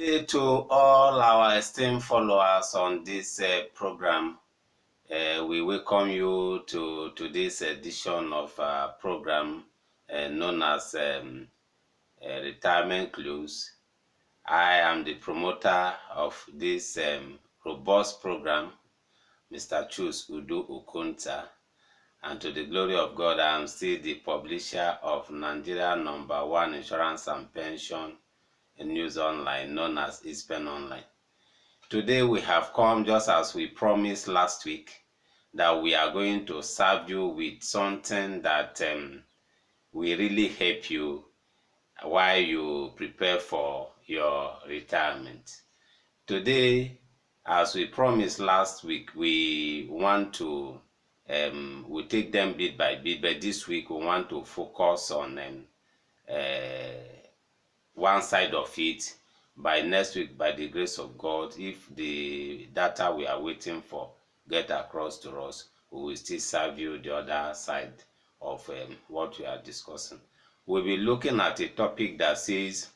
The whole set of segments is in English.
Day to all our esteemed followers on this program. We welcome you to this edition of our program known as Retirement Clues. I am the promoter of this robust program, Mr. Chus Udo Okonta, and to the glory of God, I am still the publisher of Nigeria #1 Insurance and Pension News Online, known as ISPEN Online. Today we have come just as we promised last week that we are going to serve you with something that will really help you while you prepare for your retirement. Today, as we promised last week, we want to we take them bit by bit, but this week we want to focus on one side of it. By next week, by the grace of God, if the data we are waiting for get across to us, we will still serve you the other side of what we are discussing. We'll be looking at a topic that says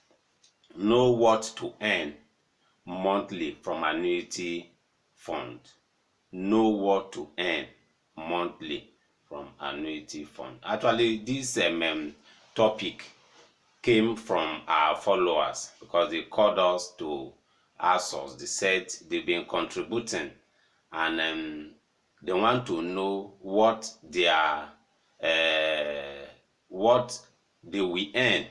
know what to earn monthly from annuity fund. Know what to earn monthly from annuity fund. Actually, this topic came from our followers because they called us to ask us. They said they've been contributing and they want to know what what they will earn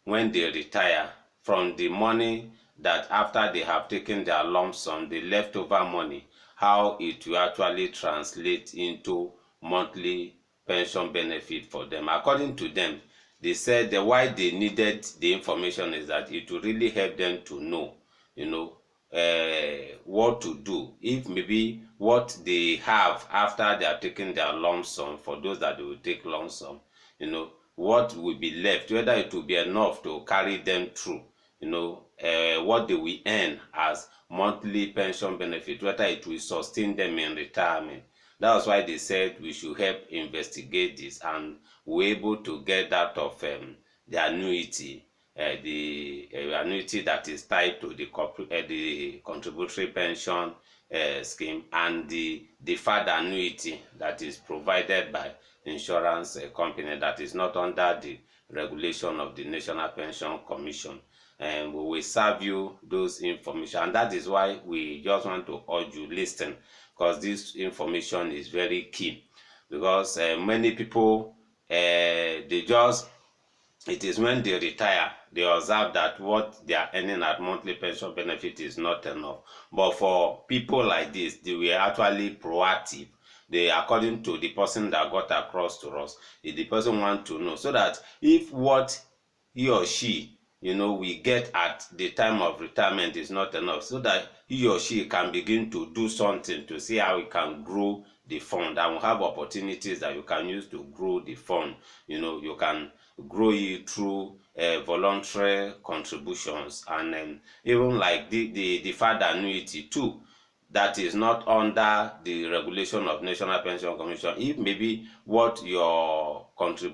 when they retire from the money that after they have taken their lump sum, the leftover money, how it will actually translate into monthly pension benefit for them. According to them, they said that why they needed the information is that it will really help them to know, what to do if maybe what they have after they are taking their lump sum, for those that they will take lump sum, what will be left, whether it will be enough to carry them through, what they will earn as monthly pension benefit, whether it will sustain them in retirement. That's why they said we should help investigate this, and we're able to get that of the annuity, the annuity that is tied to the contributory pension scheme, and the deferred annuity that is provided by insurance company that is not under the regulation of the National Pension Commission. And we will serve you those information, and that is why we just want to urge you listen, because this information is very key. Because many people it is when they retire they observe that what they are earning at monthly pension benefit is not enough. But for people like this, they were actually proactive. They, according to the person that got across to us, if the person want to know, so that if what he or she we get at the time of retirement is not enough, so that he or she can begin to do something to see how we can grow the fund, and we have opportunities that you can use to grow the fund. You can grow it through voluntary contributions, and even like the deferred annuity too, that is not under the regulation of National Pension Commission. If maybe what your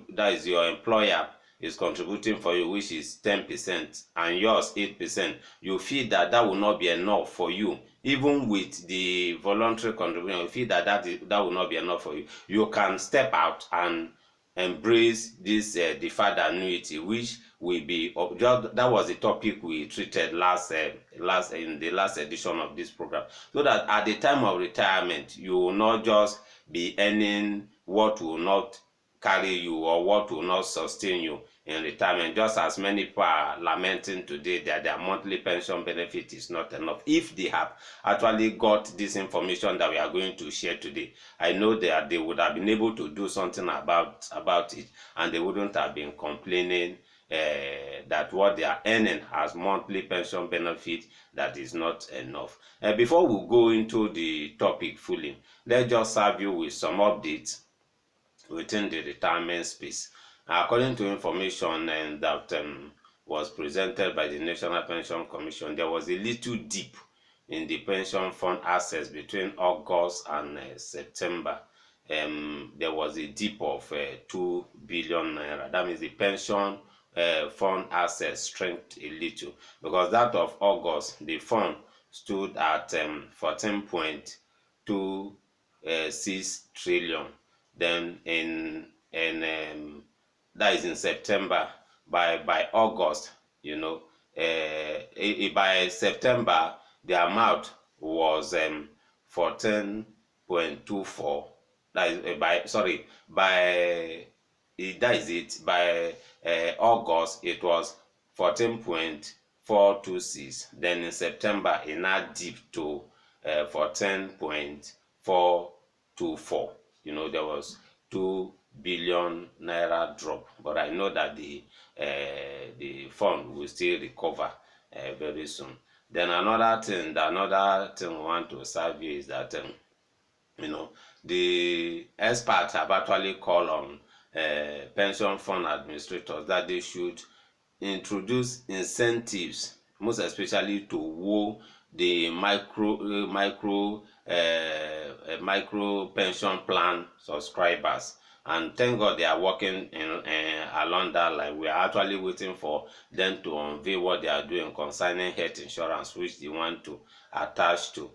that is your employer is contributing for you, which is 10%, and yours 8%, you feel that that will not be enough for you, even with the voluntary contribution, you feel that that will not be enough for you, you can step out and embrace this deferred annuity, which will be just, that was the topic we treated last in the last edition of this program, so that at the time of retirement you will not just be earning what will not carry you or what will not sustain you in retirement, just as many people are lamenting today that their monthly pension benefit is not enough. If they have actually got this information that we are going to share today, I know that they would have been able to do something about it, and they wouldn't have been complaining that what they are earning as monthly pension benefit, that is not enough. Before we go into the topic fully, let's just serve you with some updates within the retirement space. According to information that was presented by the National Pension Commission, there was a little dip in the pension fund assets between August and September. There was a dip of 2 billion naira. That means the pension fund access strength a little, because that of August, the fund stood at 14.26 trillion. Then that is in September. By August, by September, the amount was 14.24. That is by that is it. By August, it was 14.426. Then in September, it now dipped to 14.424. There was 2 billion naira drop, but I know that the fund will still recover very soon. Then another thing we want to observe here is that the experts have actually called on pension fund administrators that they should introduce incentives, most especially to woo the micro pension plan subscribers. And thank God they are working along that line. We are actually waiting for them to unveil what they are doing concerning health insurance, which they want to attach to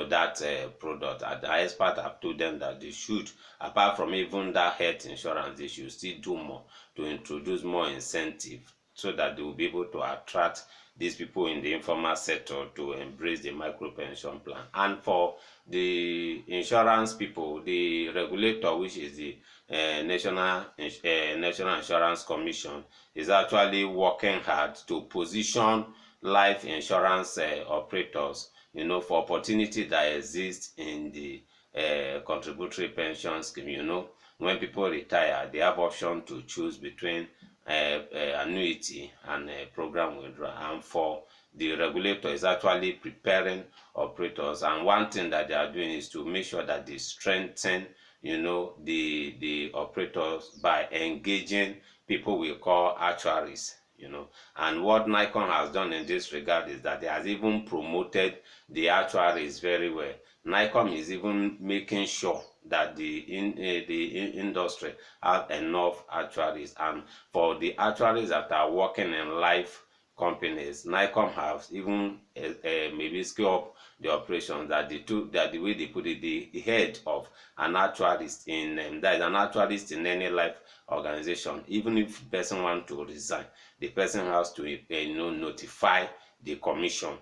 that product. And the expert have told them that they should, apart from even that health insurance, they should still do more to introduce more incentive, so that they will be able to attract these people in the informal sector to embrace the micro pension plan. And for the insurance people, the regulator, which is the National Insurance Commission, is actually working hard to position life insurance operators for opportunity that exists in the contributory pension scheme. When people retire, they have option to choose between annuity and program withdrawal. And for the regulator is actually preparing operators, and one thing that they are doing is to make sure that they strengthen the operators by engaging people we call actuaries. And what Nikon has done in this regard is that they has even promoted the actuaries very well. Nikon is even making sure that the industry have enough actuaries. And for the actuaries that are working in life companies, Nikon has even maybe scale up the operations, that the way they put it, the head of an actuarist that is an actuarist in any life organization. Even if the person want to resign, the person has to notify the commission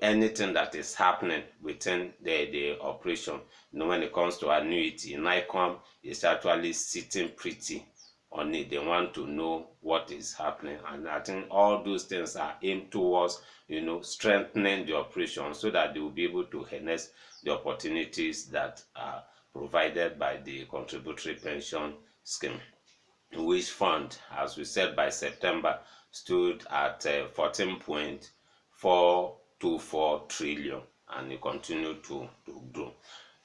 anything that is happening within the operation. When it comes to annuity, Nikon is actually sitting pretty on it. They want to know what is happening, and I think all those things are aimed towards strengthening the operation, so that they will be able to harness the opportunities that are provided by the contributory pension scheme, which fund, as we said, by September stood at 14.424 trillion, and it continued to grow.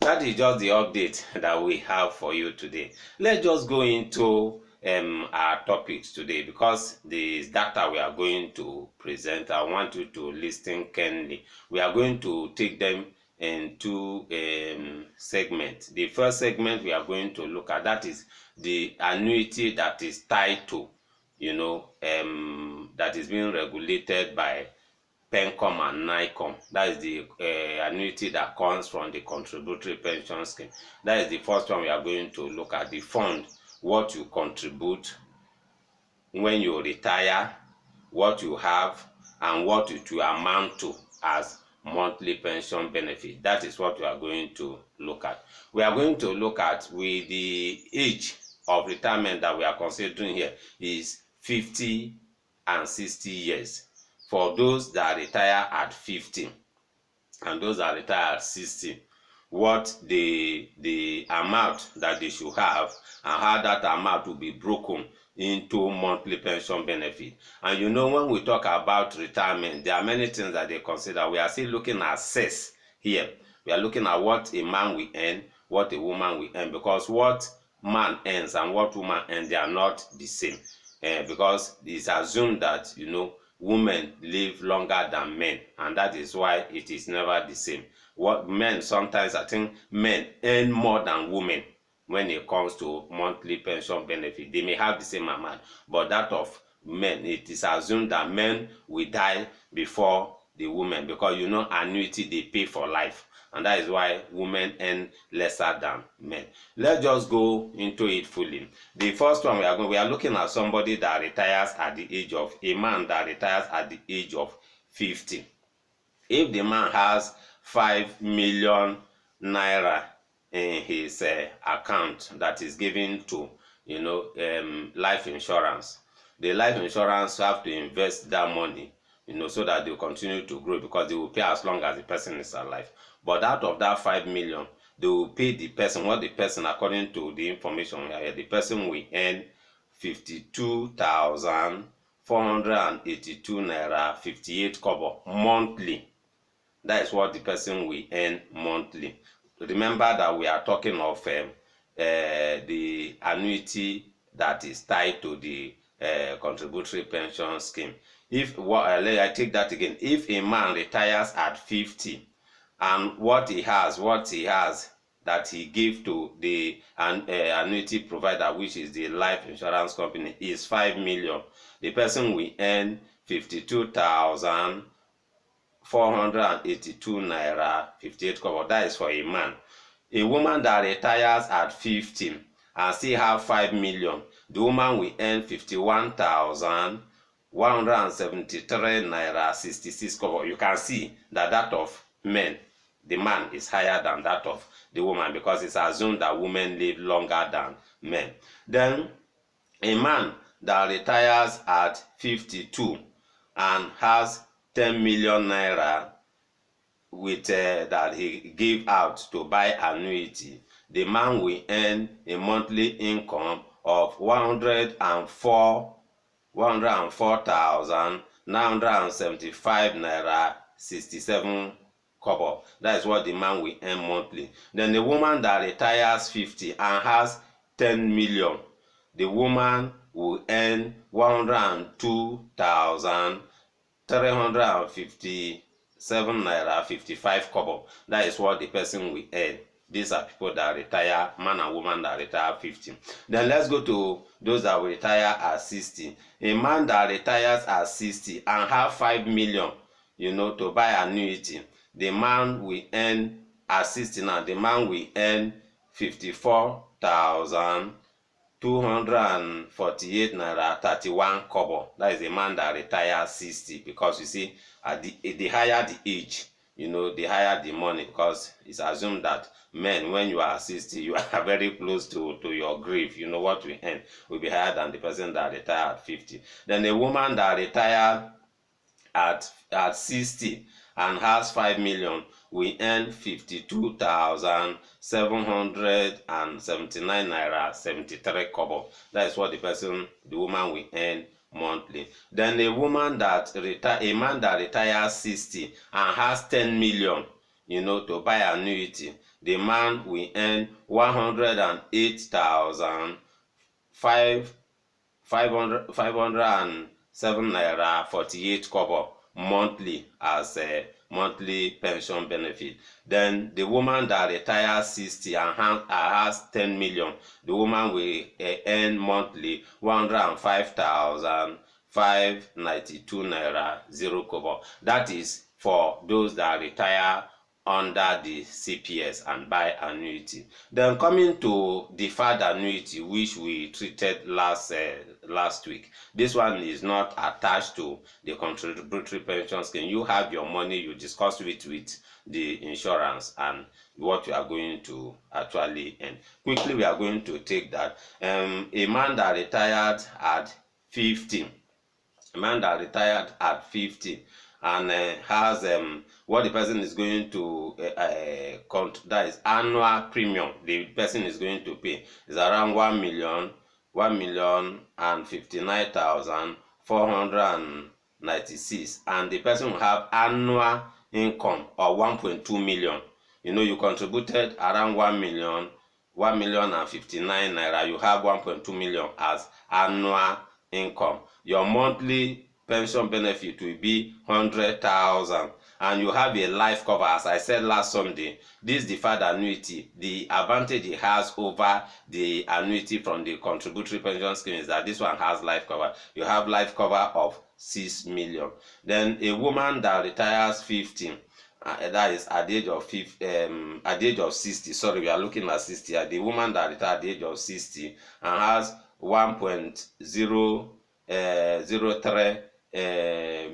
That is just the update that we have for you today. Let's just go into our topics today, because the data we are going to present, I want you to listen keenly. We are going to take them in two segments. The first segment we are going to look at, that is the annuity that is tied to that is being regulated by Pencom and Nicom. That is the annuity that comes from the contributory pension scheme. That is the first one we are going to look at. The fund, what you contribute when you retire, what you have, and what it will amount to as monthly pension benefit. That is what we are going to look at. We are going to look at, with the age of retirement that we are considering here is 50 and 60 years. For those that retire at 50 and those that retire at 60, what the amount that they should have, and how that amount will be broken into monthly pension benefit. And when we talk about retirement, there are many things that they consider. We are still looking at sex here. We are looking at what a man will earn, what a woman will earn, because what man earns and what woman earns, they are not the same. Because it's assumed that women live longer than men, and that is why it is never the same. What men, sometimes I think men earn more than women when it comes to monthly pension benefit. They may have the same amount, but that of men. It is assumed that men will die before the women, because annuity they pay for life, and that is why women earn lesser than men. Let's just go into it fully. The first one we are looking at somebody that retires at the age of a man that retires at the age of 50. If the man has 5 million naira in his account that is given to life insurance, the life insurance have to invest that money, so that they will continue to grow, because they will pay as long as the person is alive. But out of that 5 million, they will pay the person what the person, according to the information here, the person will earn 52,482 naira 58 kobo monthly. That is what the person will earn monthly. Remember that we are talking of the annuity that is tied to the contributory pension scheme. I take that again. If a man retires at 50 and what he has that he gave to the annuity provider, which is the life insurance company, is 5 million, the person will earn 52,482 naira 58 kobo. That is for a man. A woman that retires at 50 and still have 5 million, the woman will earn 51,173 naira 66 kobo. You can see that of men, the man is higher than that of the woman, because it's assumed that women live longer than men. Then a man that retires at 52 and has 10 million naira with that he gave out to buy annuity, the man will earn a monthly income of 104,975 naira 67 kobo. That is what the man will earn monthly. Then the woman that retires 50 and has 10 million, the woman will earn 102,357 naira 55 kobo. That is what the person will earn. These are people that retire, man and woman that retire 50. Then let's go to those that will retire at 60. A man that retires at 60 and have 5 million, to buy annuity, the man will earn at 60 now, the man will earn 54,248 naira 31 kobo. That is a man that retires 60, because you see, the higher the age, the higher the money, because it's assumed that men, when you are 60, you are very close to your grave. What we earn will be higher than the person that retired at 50. Then a woman that retired at 60 and has 5 million will earn 52,779 naira 73 kobo. That is what the woman will earn monthly. Then a man that retires 60 and has 10 million, to buy annuity, the man will earn 108,507 naira 48 kobo monthly as a monthly pension benefit. Then the woman that retires 60 and has 10 million, the woman will earn monthly 105,592 naira 0 kobo. That is for those that retire under the CPS and buy annuity. Then coming to deferred annuity, which we treated last week. This one is not attached to the contributory pension scheme. You have your money, you discuss it with the insurance and what you are going to actually earn. Quickly, we are going to take that. A man that retired at 50, and has what the person is going to that is annual premium the person is going to pay is around 1,059,496, and the person will have annual income of 1.2 million. You contributed around 1,059,000 naira. You have 1.2 million as annual income. Your monthly pension benefit will be 100,000, and you have a life cover. As I said last Sunday, this deferred annuity, the advantage it has over the annuity from the contributory pension scheme is that this one has life cover. You have life cover of 6 million. Then a woman that retires 15, that is at the age of at the age of 60. Sorry, we are looking at 60. The woman that retired at the age of 60 and has 1.003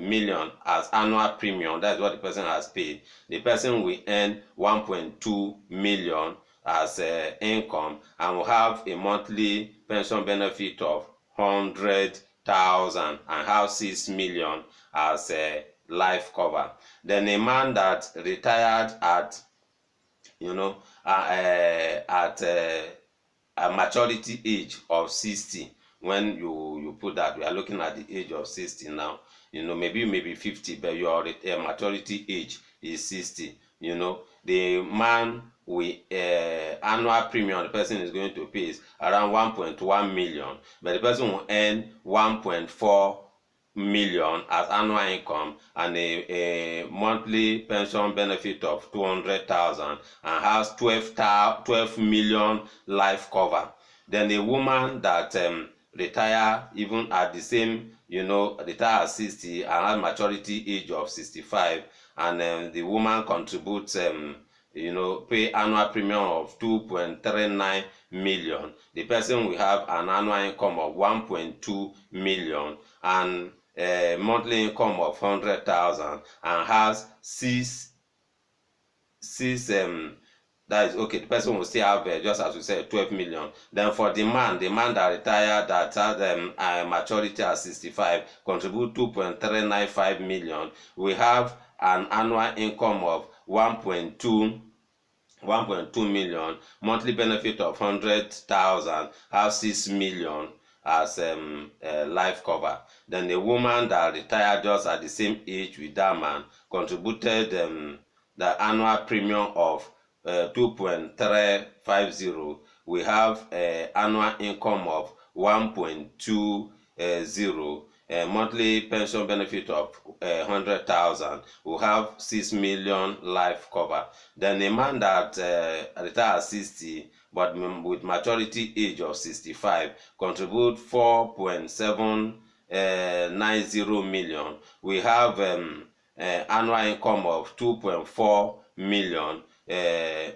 million as annual premium. That's what the person has paid. The person will earn 1.2 million as income and will have a monthly pension benefit of 100,000 and have 6 million as life cover. Then a man that retired at at a maturity age of 60. When you put that, we are looking at the age of 60 now. Maybe you may be 50, but your maturity age is 60. The man with annual premium the person is going to pay is around 1.1 million, but the person will earn 1.4 million as annual income and a monthly pension benefit of 200,000 and has 12 million life cover. Then a woman that retire even at the same, retire at 60 and have maturity age of 65, and the woman contributes pay annual premium of 2.39 million. The person will have an annual income of 1.2 million and monthly income of 100,000 and has six that is okay. The person will still have just as we said 12 million. Then for the man that retired that had maturity at 65 contribute 2.395 million. We have an annual income of 1.2 million, monthly benefit of 100,000, have 6 million as life cover. Then the woman that retired just at the same age with that man contributed the annual premium of 2.350. We have annual income of 1.20, monthly pension benefit of 100,000. We have 6 million life cover. Then a man that retired at 60 but with maturity age of 65 contribute 4.790 million. We have annual income of 2.4 million,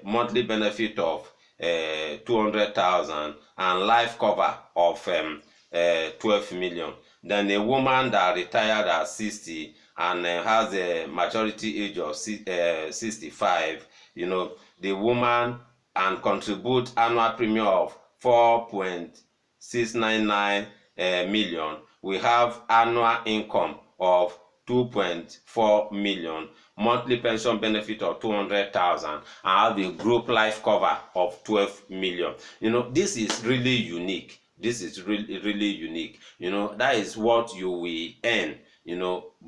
monthly benefit of 200,000 and life cover of 12 million. Then a woman that retired at 60 and has a maturity age of 65, the woman and contribute annual premium of 4.699 million. We have annual income of 2.4 million, monthly pension benefit of 200,000 and have a group life cover of 12 million. This is really unique. This is really unique. That is what you will earn,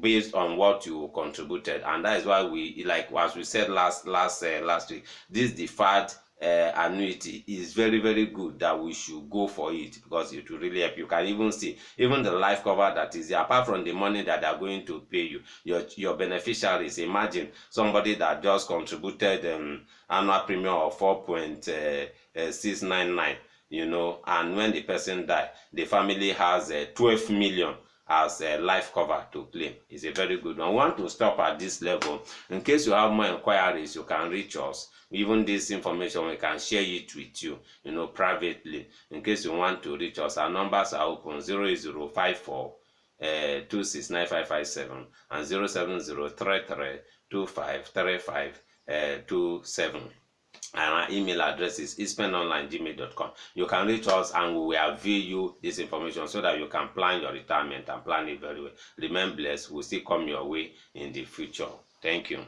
based on what you contributed, and that is why we, like as we said last week, this deferred annuity is very, very good, that we should go for it because it will really help. You can even see even the life cover that is there, apart from the money that they are going to pay you, your beneficiaries. Imagine somebody that just contributed annual premium of 4.699, and when the person die, the family has 12 million as a life cover to claim. It's a very good one. I want to stop at this level. In case you have more inquiries, you can reach us. Even this information, we can share it with you, privately. In case you want to reach us, our numbers are open: 08054 269557 and 07033253527. And our email address is ispenonline@gmail.com. You can reach us and we will avail you this information so that you can plan your retirement and plan it very well. Remain blessed. We'll still come your way in the future. Thank you.